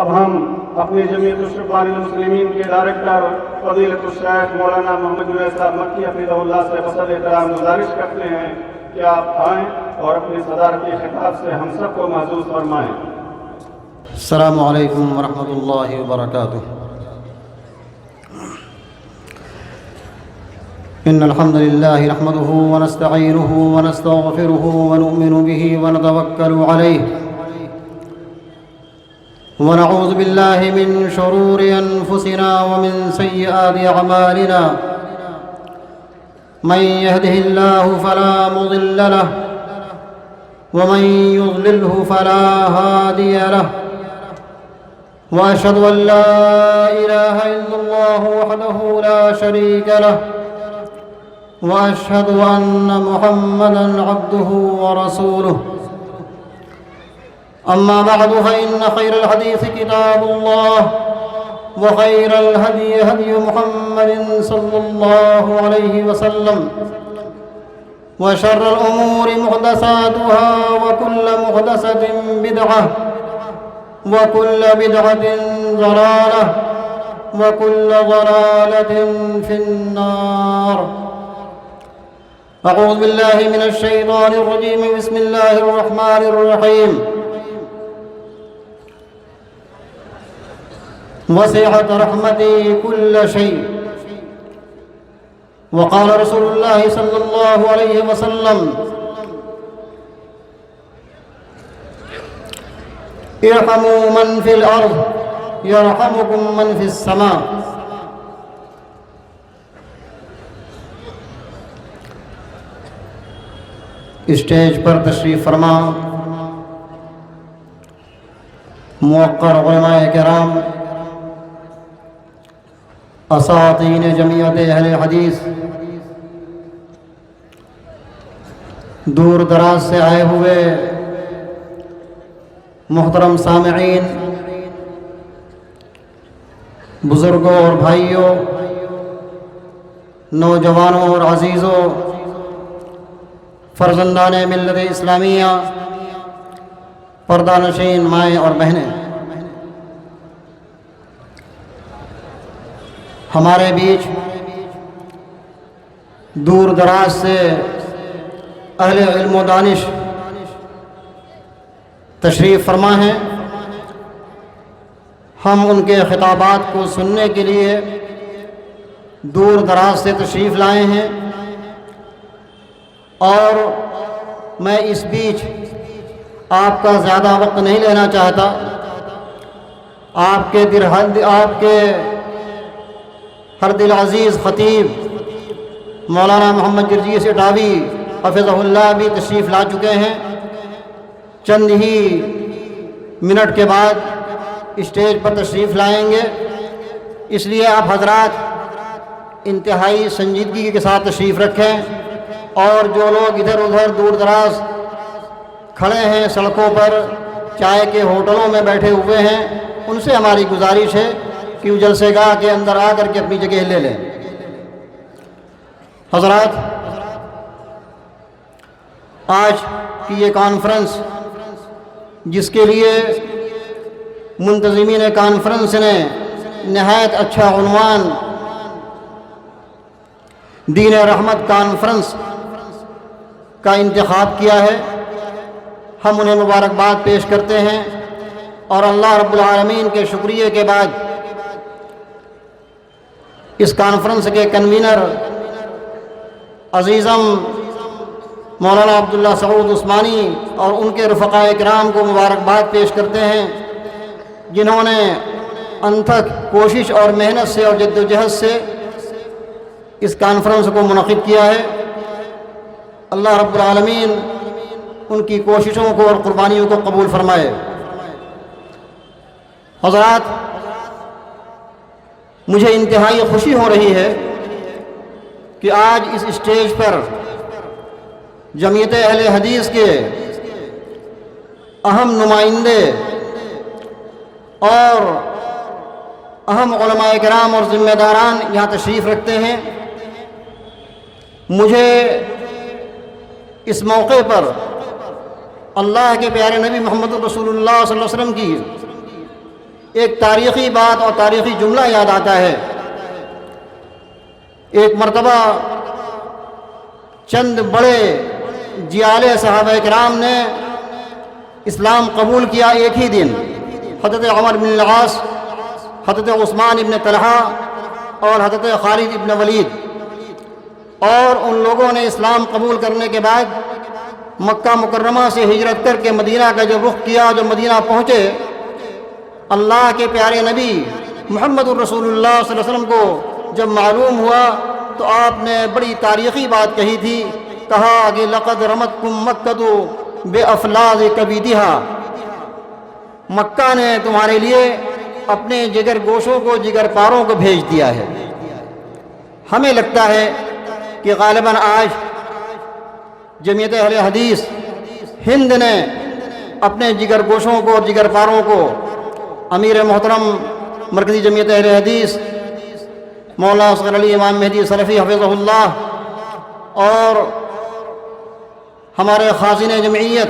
اب ہم اپنی جمعیت الشرفاء المسلمین کے ڈائریکٹر فضیلت الشیخ مولانا محمد جنید صاحب مکی حفظہ اللہ سے بصدر احترام گزارش کرتے ہیں کہ آپ آئیں اور اپنی صدارتی خطاب سے ہم سب کو محظوظ فرمائیں۔ السلام علیکم ورحمۃ اللہ وبرکاتہ۔ ان الحمد للہ نحمده ونستعینه ونستغفره ونؤمن به ونتوکل علیہ ونعوذ باللہ من شرور انفسنا ومن سیئات اعمالنا من يهده الله فلا مضل له ومن يضلله فلا هادي له وأشهد أن لا إله إلا الله وحده لا شريك له وأشهد أن محمدًا عبده ورسوله أما بعد فإن خير الحديث كتاب الله وخير الهدي هدي محمد صلى الله عليه وسلم وشر الأمور محدثاتها وكل محدثة بدعة وكل بدعة ضلالة وكل ضلالة في النار۔ أعوذ بالله من الشيطان الرجيم، بسم الله الرحمن الرحيم۔ وسعت رحمتي كل شيء، وقال رسول الله صلى الله عليه وسلم ارحموا من في الأرض يرحمكم من في السماء۔ اسٹیج پر تشریف فرما موقر علماء کرام، اساتین جمعیت اہل حدیث، دور دراز سے آئے ہوئے محترم سامعین، بزرگوں اور بھائیوں، نوجوانوں اور عزیزوں، فرزندان ملت اسلامیہ، پردہ نشین مائیں اور بہنیں، ہمارے بیچ دور دراز سے اہل علم و دانش تشریف فرما ہیں۔ ہم ان کے خطابات کو سننے کے لیے دور دراز سے تشریف لائے ہیں، اور میں اس بیچ آپ کا زیادہ وقت نہیں لینا چاہتا۔ آپ کے ہر دل عزیز خطیب مولانا محمد جرجیس اٹاوی حفظہ اللہ بھی تشریف لا چکے ہیں، چند ہی منٹ کے بعد اسٹیج پر تشریف لائیں گے، اس لیے آپ حضرات انتہائی سنجیدگی کے ساتھ تشریف رکھیں، اور جو لوگ ادھر ادھر دور دراز کھڑے ہیں سڑکوں پر، چائے کے ہوٹلوں میں بیٹھے ہوئے ہیں، ان سے ہماری گزارش ہے کہ وہ جلسے گاہ کے اندر آ کر کے اپنی جگہ لے لیں۔ حضرات، آج کی یہ کانفرنس، جس کے لیے منتظمین کانفرنس نے نہایت اچھا عنوان دین رحمت کانفرنس کا انتخاب کیا ہے، ہم انہیں مبارکباد پیش کرتے ہیں، اور اللہ رب العالمین کے شکریہ کے بعد اس کانفرنس کے کنوینر عزیزم مولانا عبداللہ سعود عثمانی اور ان کے رفقاء کرام کو مبارکباد پیش کرتے ہیں، جنہوں نے انتھک کوشش اور محنت سے اور جد و جہد سے اس کانفرنس کو منعقد کیا ہے۔ اللہ رب العالمین ان کی کوششوں کو اور قربانیوں کو قبول فرمائے۔ حضرات، مجھے انتہائی خوشی ہو رہی ہے کہ آج اس اسٹیج پر جمعیت اہل حدیث کے اہم نمائندے اور اہم علماء کرام اور ذمہ داران یہاں تشریف رکھتے ہیں۔ مجھے اس موقع پر اللہ کے پیارے نبی محمد رسول اللہ صلی اللہ علیہ وسلم کی ایک تاریخی بات اور تاریخی جملہ یاد آتا ہے۔ ایک مرتبہ چند بڑے جیالے صحابہ کرام نے اسلام قبول کیا ایک ہی دن، حضرت عمر بن العاص، حضرت عثمان ابن طلحہ اور حضرت خالد ابن ولید۔ اور ان لوگوں نے اسلام قبول کرنے کے بعد مکہ مکرمہ سے ہجرت کر کے مدینہ کا جب رخ کیا، جب مدینہ پہنچے، اللہ کے پیارے نبی محمد الرسول اللہ صلی اللہ علیہ وسلم کو جب معلوم ہوا تو آپ نے بڑی تاریخی بات کہی تھی، کہا کہ لقد رمتکم مکۃ بافلاظ کبیدہا، مکہ نے تمہارے لیے اپنے جگر گوشوں کو، جگر پاروں کو بھیج دیا ہے۔ ہمیں لگتا ہے کہ غالباً آج جمعیت اہل حدیث ہند نے اپنے جگر گوشوں کو اور جگر پاروں کو امیر محترم مرکزی جمعیت اہل حدیث مولانا اصغر علی امام مہدی سلفی حفظہ اللہ اور ہمارے خازن جمعیت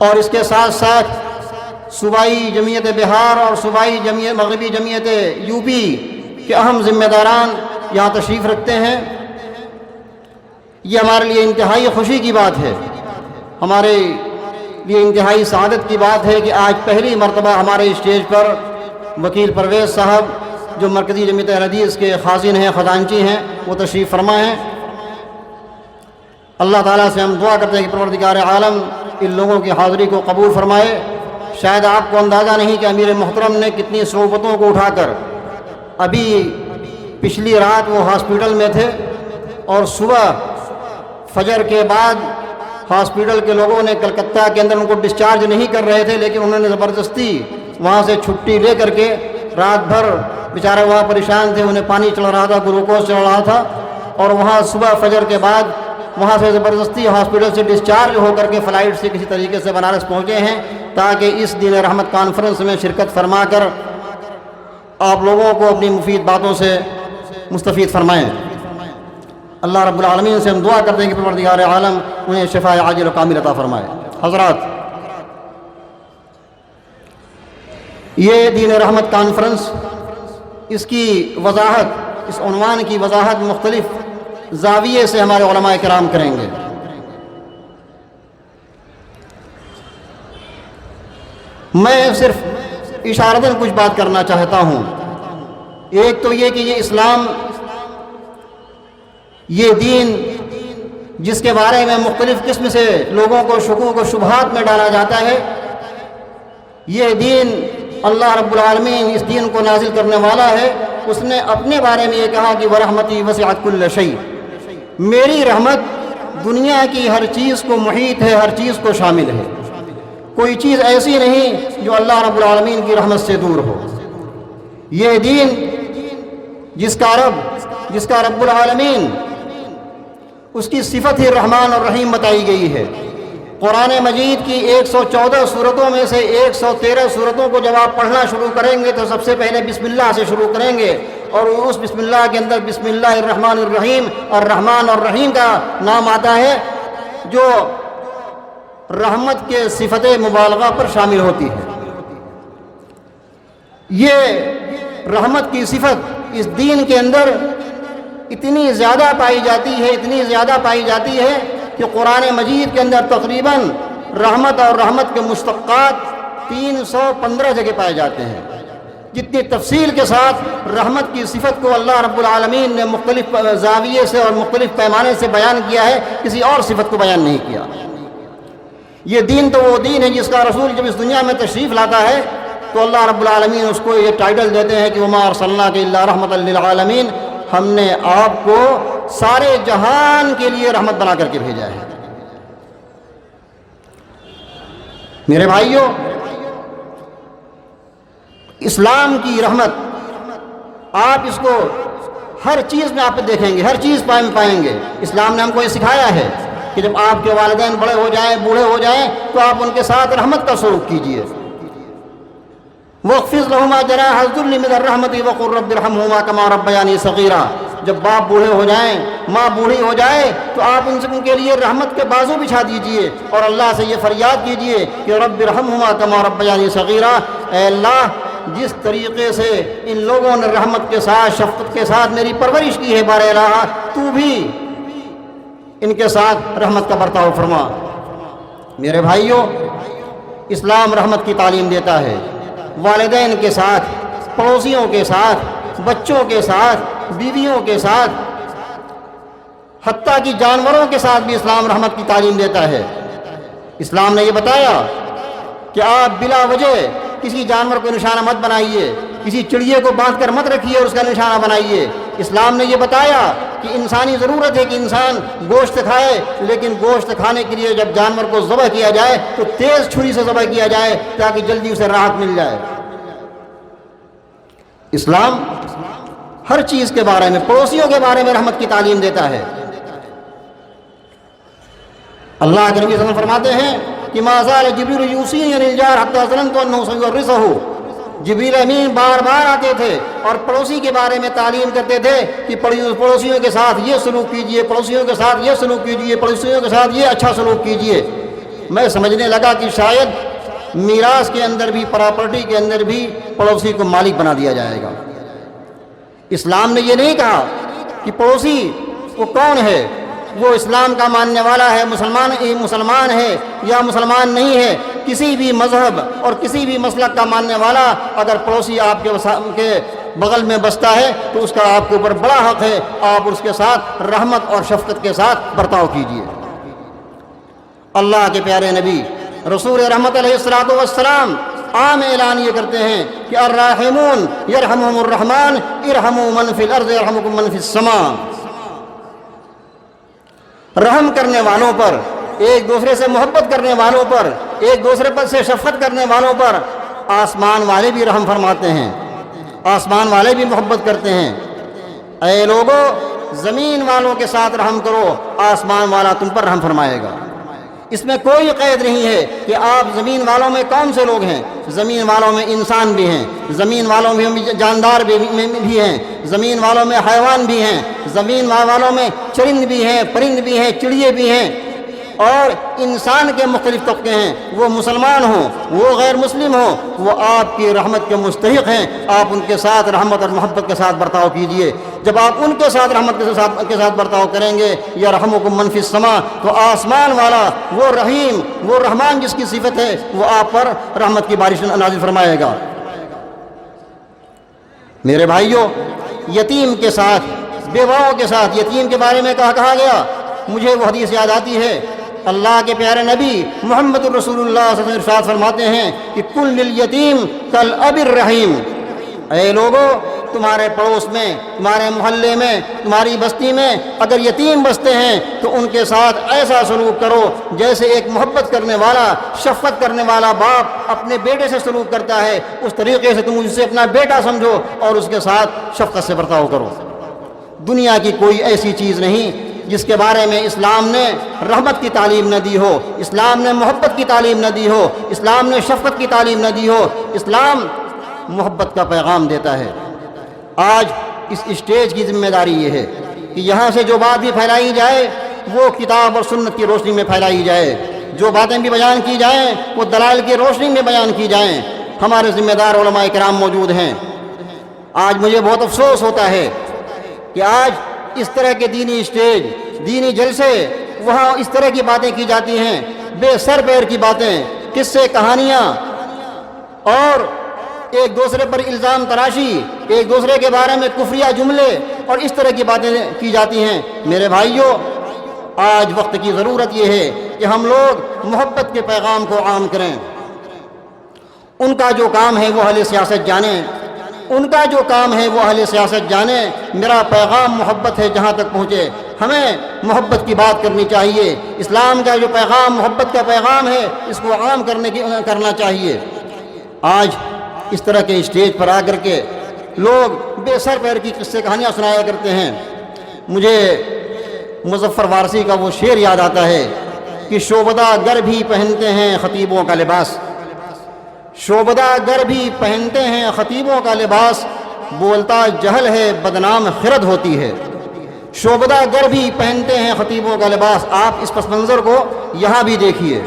اور اس کے ساتھ ساتھ صوبائی جمعیت بہار اور صوبائی جمعیت مغربی جمعیت یو پی کے اہم ذمہ داران یہاں تشریف رکھتے ہیں۔ یہ ہمارے لیے انتہائی خوشی کی بات ہے، ہمارے لیے انتہائی سعادت کی بات ہے کہ آج پہلی مرتبہ ہمارے اسٹیج پر وکیل پرویز صاحب جو مرکزی جمعیت اہل حدیث کے خازن ہیں، خزانچی ہیں، وہ تشریف فرما ہیں۔ اللہ تعالیٰ سے ہم دعا کرتے ہیں کہ پروردگار عالم ان لوگوں کی حاضری کو قبول فرمائے۔ شاید آپ کو اندازہ نہیں کہ امیر محترم نے کتنی صعوبتوں کو اٹھا کر، ابھی پچھلی رات وہ ہاسپٹل میں تھے اور صبح فجر کے بعد ہاسپٹل کے لوگوں نے کلکتہ کے اندر ان کو ڈسچارج نہیں کر رہے تھے، لیکن انہوں نے زبردستی وہاں سے چھٹی لے کر کے رات بھر بیچارے وہاں پریشان تھے، انہیں پانی چڑھ رہا تھا، گلوکوز چڑھ رہا تھا، اور وہاں صبح فجر کے بعد وہاں سے زبردستی ہاسپٹل سے ڈسچارج ہو کر کے فلائٹ سے کسی طریقے سے بنارس پہنچے ہیں تاکہ اس دین رحمت کانفرنس میں شرکت فرما کر آپ لوگوں کو اپنی مفید باتوں سے مستفید فرمائیں۔ اللہ رب العالمین سے ہم دعا کرتے ہیں کہ پروردگار عالم انہیں شفاء عاجل و کامل عطا فرمائے۔ حضرات، یہ دین رحمت کانفرنس، اس کی وضاحت، اس عنوان کی وضاحت مختلف زاویے سے ہمارے علماء کرام کریں گے۔ میں صرف اشارتاً کچھ بات کرنا چاہتا ہوں۔ ایک تو یہ کہ یہ اسلام، یہ دین جس کے بارے میں مختلف قسم سے لوگوں کو شکوک و شبہات میں ڈالا جاتا ہے، یہ دین اللہ رب العالمین اس دین کو نازل کرنے والا ہے۔ اس نے اپنے بارے میں یہ کہا کہ وَرَحْمَتِي وَسِعَتْ كُلَّ شَيْءٍ، میری رحمت دنیا کی ہر چیز کو محیط ہے، ہر چیز کو شامل ہے۔ کوئی چیز ایسی نہیں جو اللہ رب العالمین کی رحمت سے دور ہو۔ یہ دین جس کا رب العالمین اس کی صفت ہی رحمان اور رحیم بتائی گئی ہے۔ قرآن مجید کی 114 صورتوں میں سے 113 صورتوں کو جب آپ پڑھنا شروع کریں گے تو سب سے پہلے بسم اللہ سے شروع کریں گے، اور اس بسم اللہ کے اندر بسم اللہ الرحمن الرحیم اور رحمان اور رحیم کا نام آتا ہے، جو رحمت کے صفت مبالغہ پر شامل ہوتی ہے۔ یہ رحمت کی صفت اس دین کے اندر اتنی زیادہ پائی جاتی ہے کہ قرآن مجید کے اندر تقریباً رحمت اور رحمت کے مشتقات 315 جگہ پائے جاتے ہیں۔ جتنی تفصیل کے ساتھ رحمت کی صفت کو اللہ رب العالمین نے مختلف زاویے سے اور مختلف پیمانے سے بیان کیا ہے، کسی اور صفت کو بیان نہیں کیا۔ یہ دین تو وہ دین ہے جس کا رسول جب اس دنیا میں تشریف لاتا ہے تو اللہ رب العالمین اس کو یہ ٹائٹل دیتے ہیں کہ وَمَا أَرْسَلْنَاكَ إِلَّا رَحْمَةً لِلْعَالَمِينَ، ہم نے آپ کو سارے جہان کے لیے رحمت بنا کر کے بھیجا ہے۔ میرے بھائیوں، اسلام کی رحمت آپ اس کو ہر چیز میں آپ دیکھیں گے، ہر چیز پائیں گے۔ اسلام نے ہم کو یہ سکھایا ہے کہ جب آپ کے والدین بڑے ہو جائیں، بوڑھے ہو جائیں، تو آپ ان کے ساتھ رحمت کا سلوک کیجیے۔ وَاخْفِضْ لَهُمَا جَنَاحَ الذُّلِّ مِنَ الرَّحْمَةِ وَقُلْ رَبِّ ارْحَمْهُمَا كَمَا رَبَّيَانِي صَغِيرًا۔ جب باپ بوڑھے ہو جائیں، ماں بوڑھی ہو جائے، تو آپ ان کے لیے رحمت کے بازو بچھا دیجئے اور اللہ سے یہ فریاد کیجئے کہ رب ارحمہما کما ربیانی صغیرا، اے اللہ جس طریقے سے ان لوگوں نے رحمت کے ساتھ شفقت کے ساتھ میری پرورش کی ہے بار الہ، تو بھی ان کے ساتھ رحمت کا برتاؤ فرما۔ میرے بھائیوں، اسلام رحمت کی تعلیم دیتا ہے، والدین کے ساتھ، پڑوسیوں کے ساتھ، بچوں کے ساتھ، بیویوں کے ساتھ، حتیٰ کہ جانوروں کے ساتھ بھی اسلام رحمت کی تعلیم دیتا ہے۔ اسلام نے یہ بتایا کہ آپ بلا وجہ کسی جانور کو نشانہ مت بنائیے، کسی چڑیے کو باندھ کر مت رکھیے اور اس کا نشانہ بنائیے۔ اسلام نے یہ بتایا کہ انسانی ضرورت ہے کہ انسان گوشت کھائے، لیکن گوشت کھانے کے لیے جب جانور کو ذبح کیا جائے تو تیز چھری سے ذبح کیا جائے تاکہ جلدی اسے راحت مل جائے۔ اسلام ہر چیز کے بارے میں، پڑوسیوں کے بارے میں رحمت کی تعلیم دیتا ہے۔ اللہ کے نبی صلی اللہ علیہ وسلم فرماتے ہیں کہ ما زال جبریل یوصینی عن الجار حتی ظننت انہ سیورثہ، جبریل امین بار بار آتے تھے اور پڑوسی کے بارے میں تعلیم کرتے تھے کہ پڑوسیوں کے ساتھ یہ سلوک کیجئے، پڑوسیوں کے ساتھ یہ سلوک کیجئے، پڑوسیوں کے ساتھ یہ اچھا سلوک کیجئے۔ میں سمجھنے لگا کہ شاید میراث کے اندر بھی، پراپرٹی کے اندر بھی پڑوسی کو مالک بنا دیا جائے گا۔ اسلام نے یہ نہیں کہا کہ پڑوسی وہ کون ہے، وہ اسلام کا ماننے والا ہے، مسلمان ہے یا مسلمان نہیں ہے، کسی بھی مذہب اور کسی بھی مسلک کا ماننے والا اگر پڑوسی آپ کے بغل میں بستا ہے تو اس کا آپ کے اوپر بڑا حق ہے، آپ اس کے ساتھ رحمت اور شفقت کے ساتھ برتاؤ کیجیے۔ اللہ کے پیارے نبی رسول رحمت علیہ الصلوۃ والسلام عام اعلان یہ کرتے ہیں کہ الراحمون یرحمہم الرحمن ارحموا من فی الارض یرحمکم من فی السماء۔ رحم کرنے والوں پر، ایک دوسرے سے محبت کرنے والوں پر، ایک دوسرے پر سے شفقت کرنے والوں پر آسمان والے بھی رحم فرماتے ہیں، آسمان والے بھی محبت کرتے ہیں۔ اے لوگو، زمین والوں کے ساتھ رحم کرو، آسمان والا تم پر رحم فرمائے گا۔ اس میں کوئی قید نہیں ہے کہ آپ زمین والوں میں کون سے لوگ ہیں، زمین والوں میں انسان بھی ہیں، زمین والوں میں جاندار بھی ہیں، زمین والوں میں حیوان بھی ہیں، زمین والوں میں چرند بھی ہیں، پرند بھی ہیں، چڑیے بھی ہیں، اور انسان کے مختلف طبقے ہیں، وہ مسلمان ہوں، وہ غیر مسلم ہوں، وہ آپ کی رحمت کے مستحق ہیں۔ آپ ان کے ساتھ رحمت اور محبت کے ساتھ برتاؤ کیجئے۔ جب آپ ان کے ساتھ رحمت کے ساتھ برتاؤ کریں گے، یرحمکم من فی السماء، تو آسمان والا، وہ رحیم، وہ رحمان جس کی صفت ہے، وہ آپ پر رحمت کی بارش نازل فرمائے گا۔ میرے بھائیوں، یتیم کے ساتھ، بیواؤں کے ساتھ، یتیم کے بارے میں کہا گیا، مجھے وہ حدیث یاد آتی ہے، اللہ کے پیارے نبی محمد الرسول اللہ صلی اللہ علیہ وسلم ارشاد فرماتے ہیں کہ کل للیتیم کالاب الرحیم۔ اے لوگو، تمہارے پڑوس میں، تمہارے محلے میں، تمہاری بستی میں اگر یتیم بستے ہیں تو ان کے ساتھ ایسا سلوک کرو جیسے ایک محبت کرنے والا، شفقت کرنے والا باپ اپنے بیٹے سے سلوک کرتا ہے، اس طریقے سے تم اسے اپنا بیٹا سمجھو اور اس کے ساتھ شفقت سے برتاؤ کرو۔ دنیا کی کوئی ایسی چیز نہیں جس کے بارے میں اسلام نے رحمت کی تعلیم نہ دی ہو، اسلام نے محبت کی تعلیم نہ دی ہو، اسلام نے شفقت کی تعلیم نہ دی ہو۔ اسلام محبت کا پیغام دیتا ہے۔ آج اس اسٹیج کی ذمہ داری یہ ہے کہ یہاں سے جو بات بھی پھیلائی جائے وہ کتاب اور سنت کی روشنی میں پھیلائی جائے، جو باتیں بھی بیان کی جائیں وہ دلائل کی روشنی میں بیان کی جائیں۔ ہمارے ذمہ دار علماء کرام موجود ہیں۔ آج مجھے بہت افسوس ہوتا ہے کہ آج اس طرح کے دینی اسٹیج، دینی جلسے، وہاں اس طرح کی باتیں کی جاتی ہیں، بے سر پیر کی باتیں، قصے، کہانیاں، اور ایک دوسرے پر الزام تراشی، ایک دوسرے کے بارے میں کفریہ جملے اور اس طرح کی باتیں کی جاتی ہیں۔ میرے بھائیوں، آج وقت کی ضرورت یہ ہے کہ ہم لوگ محبت کے پیغام کو عام کریں۔ ان کا جو کام ہے وہ اہل سیاست جانیں، ان کا جو کام ہے وہ اہل سیاست جانیں۔ میرا پیغام محبت ہے، جہاں تک پہنچے ہمیں محبت کی بات کرنی چاہیے۔ اسلام کا جو پیغام محبت کا پیغام ہے اس کو عام کرنا چاہیے۔ آج اس طرح کے اسٹیج پر آ کر کے لوگ بے سر پیر کی قصے کہانیاں سنایا کرتے ہیں۔ مجھے مظفر وارثی کا وہ شعر یاد آتا ہے کہ شعبدہ گر بھی پہنتے ہیں خطیبوں کا لباس، شعبدہ گر بھی پہنتے ہیں خطیبوں کا لباس، بولتا جہل ہے بدنام خرد ہوتی ہے۔ شعبدہ گر بھی پہنتے ہیں خطیبوں کا لباس۔ آپ اس پس منظر کو یہاں بھی دیکھیے،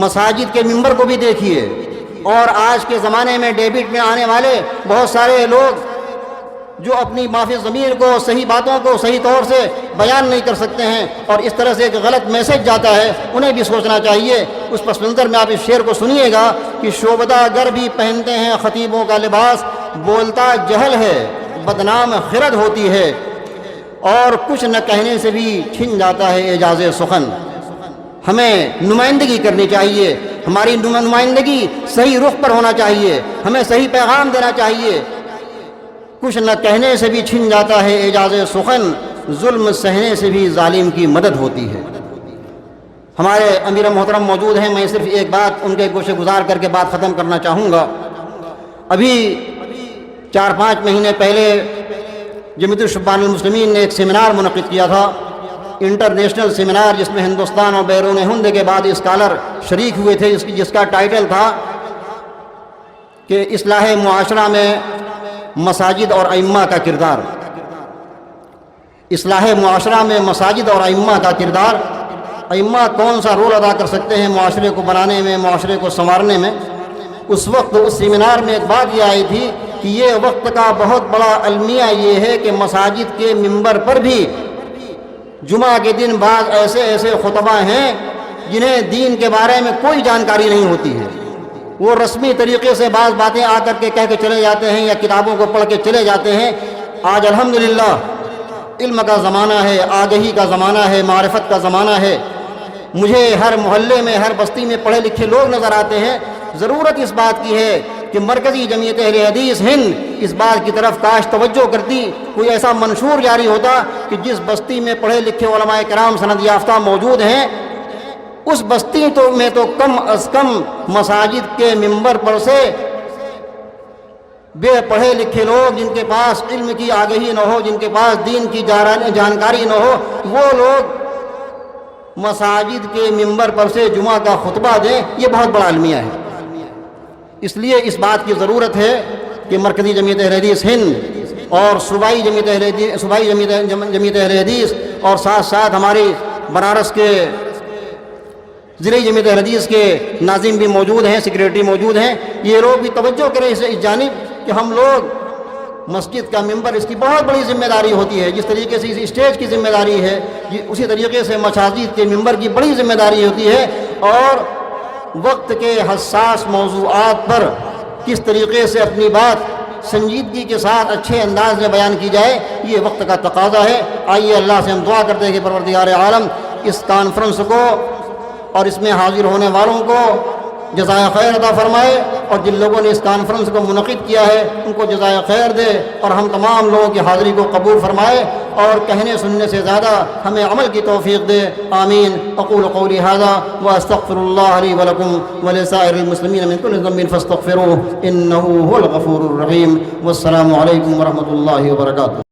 مساجد کے ممبر کو بھی دیکھیے، اور آج کے زمانے میں ڈیبٹ میں آنے والے بہت سارے لوگ جو اپنی معافی ضمیر کو، صحیح باتوں کو صحیح طور سے بیان نہیں کر سکتے ہیں اور اس طرح سے ایک غلط میسج جاتا ہے، انہیں بھی سوچنا چاہیے۔ اس پس منظر میں آپ اس شعر کو سنیے گا کہ شعبدہ گر بھی پہنتے ہیں خطیبوں کا لباس، بولتا جہل ہے بدنام خرد ہوتی ہے، اور کچھ نہ کہنے سے بھی چھن جاتا ہے اعجاز سخن۔ ہمیں نمائندگی کرنی چاہیے، ہماری نمائندگی صحیح رخ پر ہونا چاہیے، ہمیں صحیح پیغام دینا چاہیے۔ کچھ نہ کہنے سے بھی چھن جاتا ہے اعجاز سخن، ظلم سہنے سے بھی ظالم کی مدد ہوتی ہے۔ ہمارے امیر محترم موجود ہیں، میں صرف ایک بات ان کے گوشے گزار کر کے بات ختم کرنا چاہوں گا۔ ابھی 4-5 مہینے پہلے جمعیت الشبان المسلمین نے ایک سیمینار منعقد کیا تھا، انٹرنیشنل سیمینار، جس میں ہندوستان اور بیرون ہند کے بعد اسکالر شریک ہوئے تھے، جس کا ٹائٹل تھا کہ اصلاح معاشرہ میں مساجد اور ائمہ کا کردار۔ اصلاح معاشرہ میں مساجد اور ائمہ کا کردار، ائمہ کون سا رول ادا کر سکتے ہیں معاشرے کو بنانے میں، معاشرے کو سنوارنے میں۔ اس وقت اس سیمینار میں ایک بات یہ آئی تھی کہ یہ وقت کا بہت بڑا المیہ یہ ہے کہ مساجد کے ممبر پر بھی جمعہ کے دن بعض ایسے خطبہ ہیں جنہیں دین کے بارے میں کوئی جانکاری نہیں ہوتی ہے، وہ رسمی طریقے سے بعض باتیں آ کر کے کہہ کے چلے جاتے ہیں یا کتابوں کو پڑھ کے چلے جاتے ہیں۔ آج الحمدللہ علم کا زمانہ ہے، آگہی کا زمانہ ہے، معرفت کا زمانہ ہے۔ مجھے ہر محلے میں، ہر بستی میں پڑھے لکھے لوگ نظر آتے ہیں۔ ضرورت اس بات کی ہے کہ مرکزی جمعیت اہل حدیث ہند اس بات کی طرف کاش توجہ کرتی، کوئی ایسا منشور جاری ہوتا کہ جس بستی میں پڑھے لکھے علماء کرام سند یافتہ موجود ہیں، اس بستی میں تو کم از کم مساجد کے ممبر پر سے بے پڑھے لکھے لوگ، جن کے پاس علم کی آگہی نہ ہو، جن کے پاس دین کی جانکاری نہ ہو، وہ لوگ مساجد کے ممبر پر سے جمعہ کا خطبہ دیں، یہ بہت بڑا المیہ ہے۔ اس لیے اس بات کی ضرورت ہے کہ مرکزی جمعیت اہل حدیث ہند اور صوبائی جمعیت اہل حدیث اور ساتھ ساتھ ہماری بنارس کے ضلعی جمعیت اہل حدیث کے ناظم بھی موجود ہیں، سیکریٹری موجود ہیں، یہ لوگ بھی توجہ کریں اس جانب کہ ہم لوگ مسجد کا ممبر، اس کی بہت بڑی ذمہ داری ہوتی ہے۔ جس طریقے سے اس اسٹیج کی ذمہ داری ہے، اسی طریقے سے مساجد کے ممبر کی بڑی ذمہ داری ہوتی ہے، اور وقت کے حساس موضوعات پر کس طریقے سے اپنی بات سنجیدگی کے ساتھ اچھے انداز میں بیان کی جائے، یہ وقت کا تقاضا ہے۔ آئیے اللہ سے ہم دعا کرتے ہیں کہ پروردگار عالم اس کانفرنس کو اور اس میں حاضر ہونے والوں کو جزائے خیر عطا فرمائے، اور جن لوگوں نے اس کانفرنس کو منعقد کیا ہے ان کو جزائے خیر دے، اور ہم تمام لوگوں کی حاضری کو قبول فرمائے، اور کہنے سننے سے زیادہ ہمیں عمل کی توفیق دے۔ آمین۔ اقول قولی ھذا واستغفر اللہ لی ولکم ولسائر المسلمین من کل ذنب فاستغفروہ انہ هو الغفور الرحیم۔ والسلام علیکم ورحمۃ اللہ وبرکاتہ۔